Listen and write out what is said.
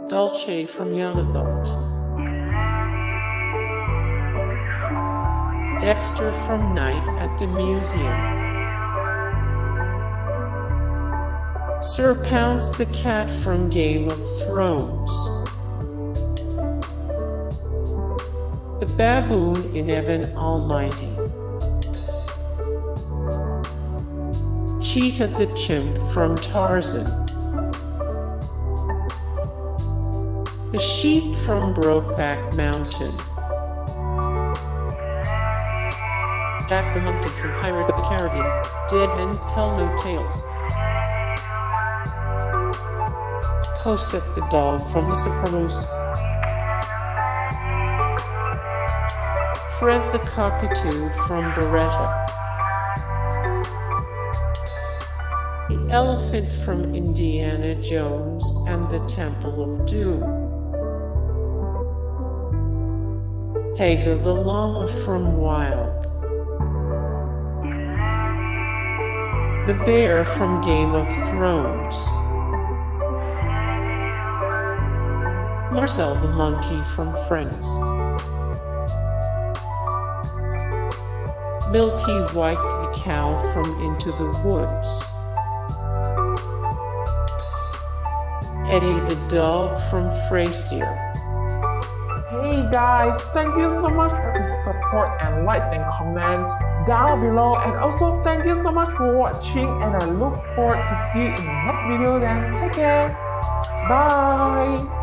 Dolce from Young Adult, Dexter from Night at the Museum, Sir Pounce the Cat from Game of Thrones, the Baboon in Evan Almighty, Cheetah the Chimp from Tarzan, the sheep from Brokeback Mountain, Jack the Monkey from Pirates of the Caribbean, Dead Men Tell No Tales, Cosette the Dog from the Sopranos, Fred the Cockatoo from Baretta, the elephant from Indiana Jones and the Temple of Doom, Taiga the Llama from Wild, the bear from Game of Thrones, Marcel the Monkey from Friends, Milky White the cow from Into the Woods, Eddie the dog from Frasier. Hey guys, thank you so much for the support and likes and comments down below, and also thank you so much for watching, and I look forward to see you in the next video. Then take care, bye.